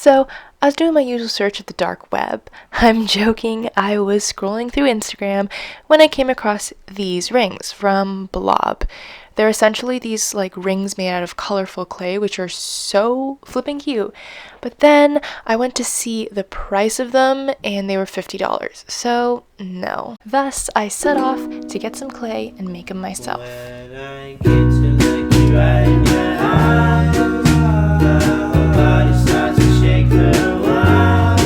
So I was doing my usual search of the dark web. I'm joking, I was scrolling through Instagram when I came across these rings from Blob. They're essentially these like rings made out of colorful clay, which are so flipping cute. But then I went to see the price of them and they were $50. So no. Thus, I set off to get some clay and make them myself. When I get to look you right in your eyes, my body starts to shake for a while.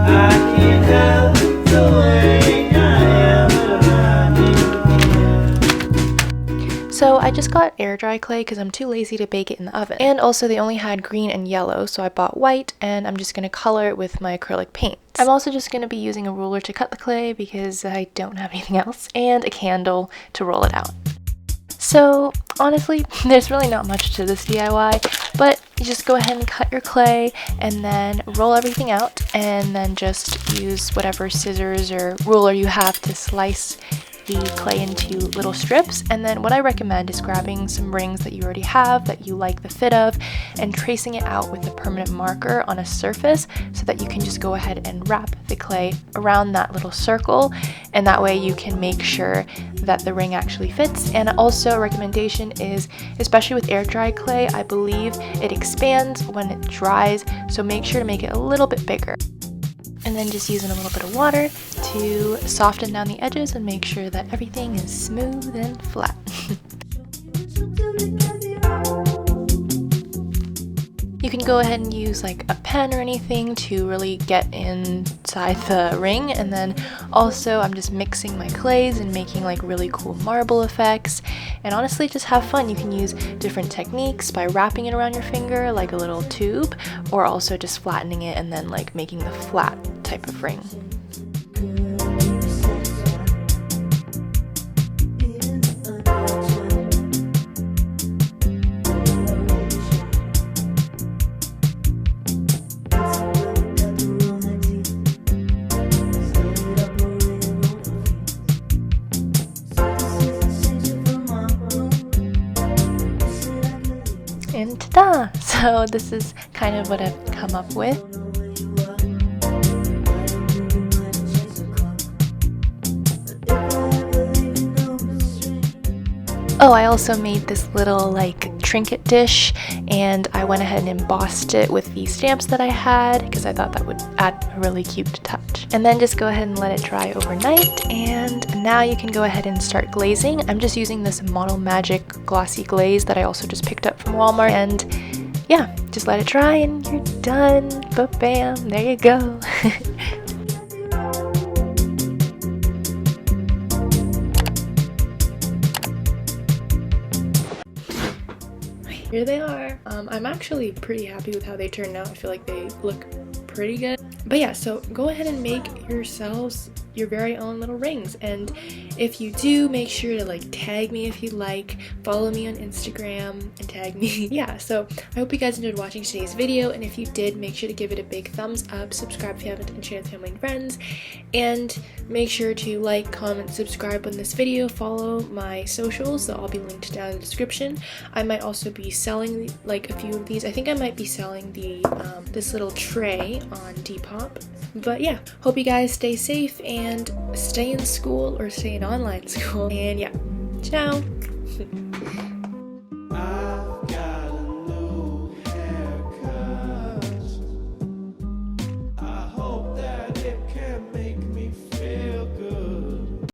I can't help the way I am around you. So I just got air dry clay because I'm too lazy to bake it in the oven. And also they only had green and yellow, so I bought white and I'm just going to color it with my acrylic paint. I'm also just going to be using a ruler to cut the clay because I don't have anything else, and a candle to roll it out. So honestly, there's really not much to this DIY, but you just go ahead and cut your clay and then roll everything out, and then just use whatever scissors or ruler you have to slice the clay into little strips. And then what I recommend is grabbing some rings that you already have that you like the fit of and tracing it out with a permanent marker on a surface so that you can just go ahead and wrap the clay around that little circle, and that way you can make sure that the ring actually fits. And also a recommendation is, especially with air dry clay, I believe it expands when it dries, so make sure to make it a little bit bigger. And then just using a little bit of water to soften down the edges and make sure that everything is smooth and flat. You can go ahead and use like a pen or anything to really get inside the ring. And then also I'm just mixing my clays and making like really cool marble effects. And honestly, just have fun. You can use different techniques by wrapping it around your finger like a little tube, or also just flattening it and then like making the flat type of ring. And ta-da! So this is kind of what I've come up with. Oh, I also made this little like trinket dish, and I went ahead and embossed it with the stamps that I had because I thought that would add a really cute touch. And then just go ahead and let it dry overnight, and now you can go ahead and start glazing. I'm just using this Model Magic glossy glaze that I also just picked up from Walmart, and yeah, just let it dry and you're done. But bam, there you go. Here they are. I'm actually pretty happy with how they turned out. I feel like they look pretty good. But yeah, so go ahead and make yourselves your very own little rings, and if you do, make sure to like tag me if you like, follow me on Instagram and tag me. Yeah, so I hope you guys enjoyed watching today's video, and if you did, make sure to give it a big thumbs up, subscribe if you haven't, and share with family and friends, and make sure to like, comment, subscribe on this video, follow my socials, they'll all be linked down in the description. I might also be selling like a few of these. I think I might be selling the this little tray on Depop. But yeah, hope you guys stay safe and stay in school or stay in online school. And yeah, ciao!